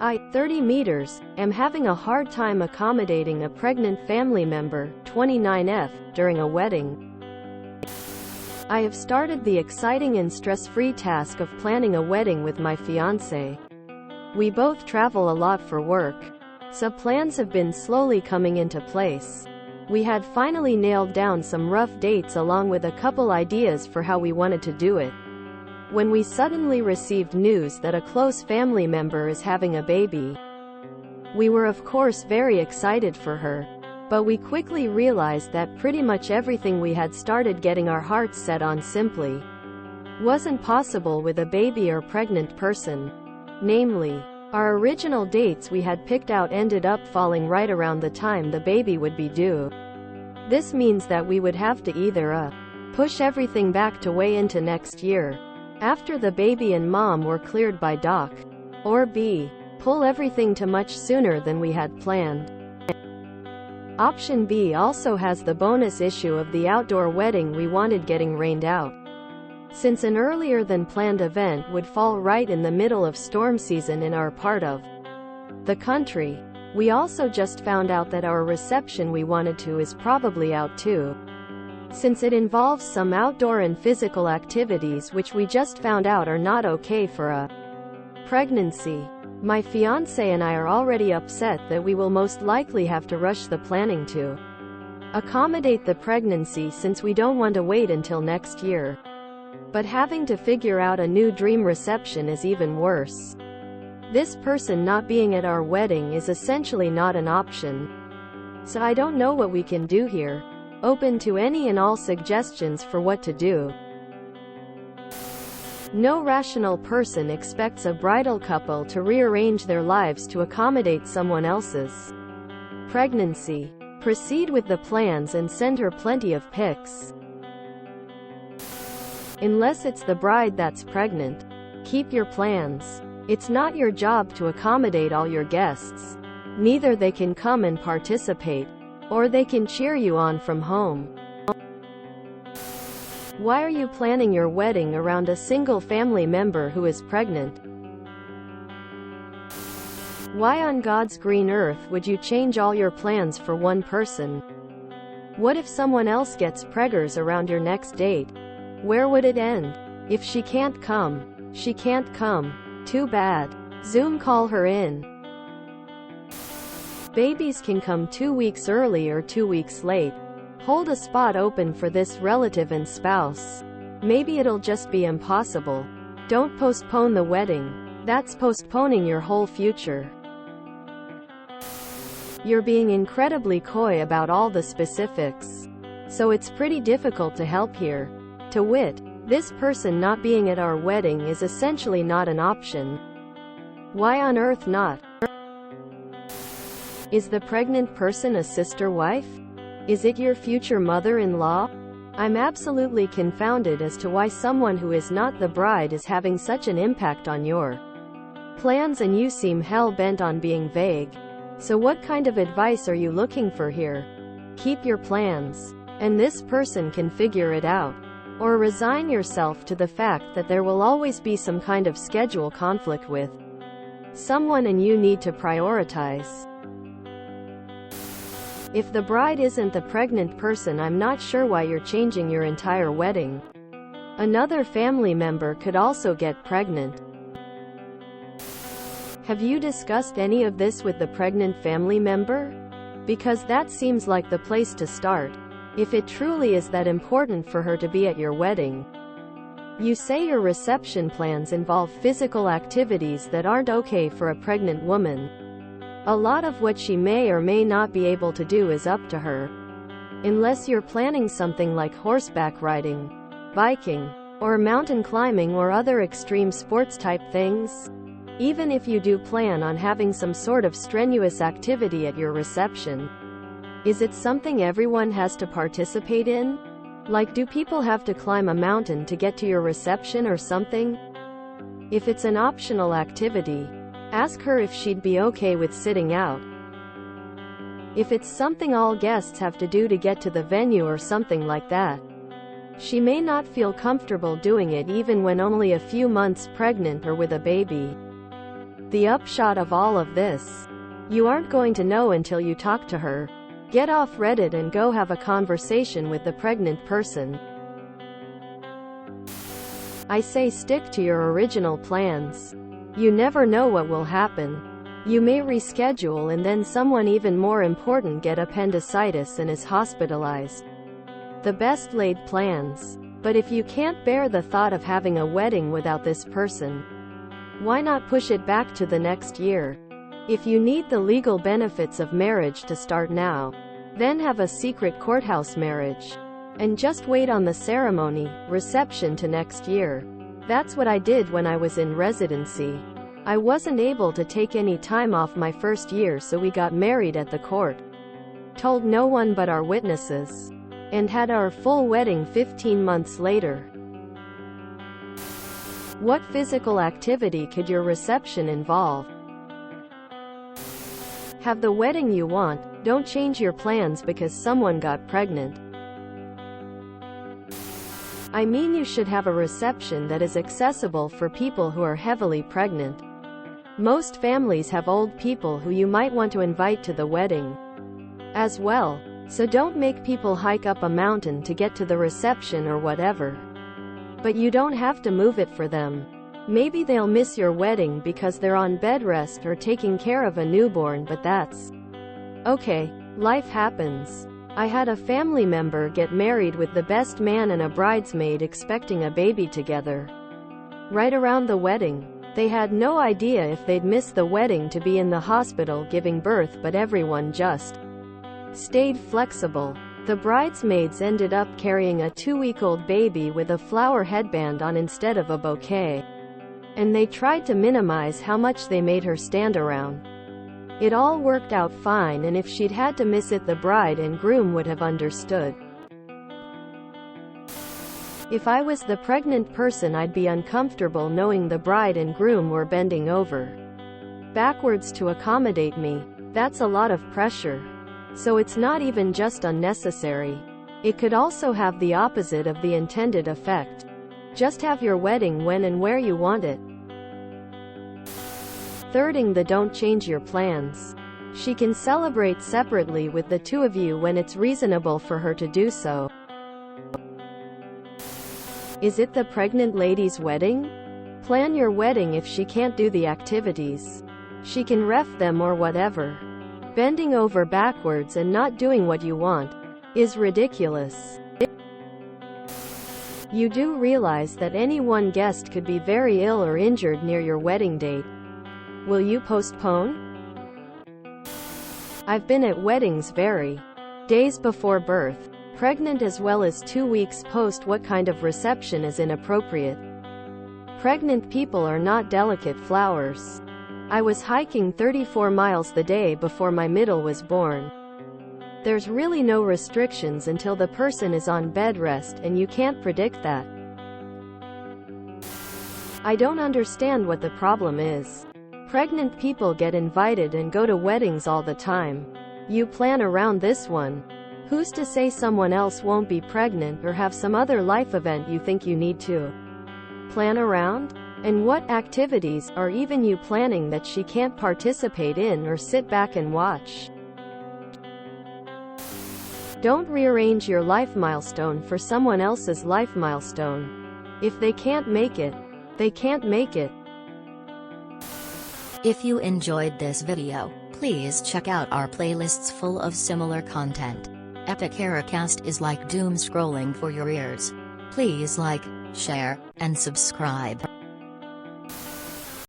I, 30 meters, am having a hard time accommodating a pregnant family member, 29F, during a wedding. I have started the exciting and stress-free task of planning a wedding with my fiancé. We both travel a lot for work, so plans have been slowly coming into place. We had finally nailed down some rough dates along with a couple ideas for how we wanted to do it, when we suddenly received news that a close family member is having a baby. We were of course very excited for her, but we quickly realized that pretty much everything we had started getting our hearts set on simply wasn't possible with a baby or pregnant person. Namely, our original dates we had picked out ended up falling right around the time the baby would be due. This means that we would have to either push everything back to way into next year, after the baby and mom were cleared by doc, or b, pull everything to much sooner than we had planned. Option B also has the bonus issue of the outdoor wedding we wanted getting rained out. Since an earlier than planned event would fall right in the middle of storm season in our part of the country, we also just found out that our reception we wanted to is probably out too, since it involves some outdoor and physical activities which we just found out are not okay for a pregnancy. My fiancé and I are already upset that we will most likely have to rush the planning to accommodate the pregnancy since we don't want to wait until next year. But having to figure out a new dream reception is even worse. This person not being at our wedding is essentially not an option. So I don't know what we can do here. Open to any and all suggestions for what to do. No rational person expects a bridal couple to rearrange their lives to accommodate someone else's pregnancy. Proceed with the plans and send her plenty of pics. Unless it's the bride that's pregnant, keep your plans. It's not your job to accommodate all your guests. Neither they can come and participate, or they can cheer you on from home. Why are you planning your wedding around a single family member who is pregnant? Why on God's green earth would you change all your plans for one person? What if someone else gets preggers around your next date? Where would it end? If she can't come, she can't come. Too bad. Zoom call her in. Babies can come 2 weeks early or 2 weeks late. Hold a spot open for this relative and spouse. Maybe it'll just be impossible. Don't postpone the wedding. That's postponing your whole future. You're being incredibly coy about all the specifics, so it's pretty difficult to help here. To wit, this person not being at our wedding is essentially not an option. Why on earth not? Is the pregnant person a sister wife? Is it your future mother-in-law? I'm absolutely confounded as to why someone who is not the bride is having such an impact on your plans, and you seem hell-bent on being vague. So what kind of advice are you looking for here? Keep your plans, and this person can figure it out. Or resign yourself to the fact that there will always be some kind of schedule conflict with someone and you need to prioritize. If the bride isn't the pregnant person, I'm not sure why you're changing your entire wedding. Another family member could also get pregnant. Have you discussed any of this with the pregnant family member? Because that seems like the place to start, if it truly is that important for her to be at your wedding. You say your reception plans involve physical activities that aren't okay for a pregnant woman. A lot of what she may or may not be able to do is up to her. Unless you're planning something like horseback riding, biking, or mountain climbing or other extreme sports type things. Even if you do plan on having some sort of strenuous activity at your reception, is it something everyone has to participate in? Like, do people have to climb a mountain to get to your reception or something? If it's an optional activity, ask her if she'd be okay with sitting out. If it's something all guests have to do to get to the venue or something like that, she may not feel comfortable doing it even when only a few months pregnant or with a baby. The upshot of all of this: you aren't going to know until you talk to her. Get off Reddit and go have a conversation with the pregnant person. I say stick to your original plans. You never know what will happen. You may reschedule and then someone even more important get appendicitis and is hospitalized. The best laid plans. But if you can't bear the thought of having a wedding without this person, why not push it back to the next year? If you need the legal benefits of marriage to start now, then have a secret courthouse marriage. And just wait on the ceremony, reception to next year. That's what I did when I was in residency. I wasn't able to take any time off my first year, so we got married at the court. Told no one but our witnesses. And had our full wedding 15 months later. What physical activity could your reception involve? Have the wedding you want. Don't change your plans because someone got pregnant. I mean, you should have a reception that is accessible for people who are heavily pregnant. Most families have old people who you might want to invite to the wedding as well. So don't make people hike up a mountain to get to the reception or whatever. But you don't have to move it for them. Maybe they'll miss your wedding because they're on bed rest or taking care of a newborn, but that's okay. Life happens. I had a family member get married with the best man and a bridesmaid expecting a baby together. Right around the wedding, they had no idea if they'd miss the wedding to be in the hospital giving birth, but everyone just stayed flexible. The bridesmaids ended up carrying a 2-week-old baby with a flower headband on instead of a bouquet. And they tried to minimize how much they made her stand around. It all worked out fine, and if she'd had to miss it, the bride and groom would have understood. If I was the pregnant person, I'd be uncomfortable knowing the bride and groom were bending over backwards to accommodate me. That's a lot of pressure. So it's not even just unnecessary. It could also have the opposite of the intended effect. Just have your wedding when and where you want it. Thirding the don't change your plans. She can celebrate separately with the two of you when it's reasonable for her to do so. Is it the pregnant lady's wedding? Plan your wedding if she can't do the activities. She can ref them or whatever. Bending over backwards and not doing what you want is ridiculous. You do realize that any one guest could be very ill or injured near your wedding date. Will you postpone? I've been at weddings very days before birth, pregnant as well as 2 weeks post. What kind of reception is inappropriate? Pregnant people are not delicate flowers. I was hiking 34 miles the day before my middle was born. There's really no restrictions until the person is on bed rest, and you can't predict that. I don't understand what the problem is. Pregnant people get invited and go to weddings all the time. You plan around this one. Who's to say someone else won't be pregnant or have some other life event you think you need to plan around? And what activities are even you planning that she can't participate in or sit back and watch? Don't rearrange your life milestone for someone else's life milestone. If they can't make it, they can't make it. If you enjoyed this video, please check out our playlists full of similar content. Epic Ericast is like doom scrolling for your ears. Please like, share, and subscribe.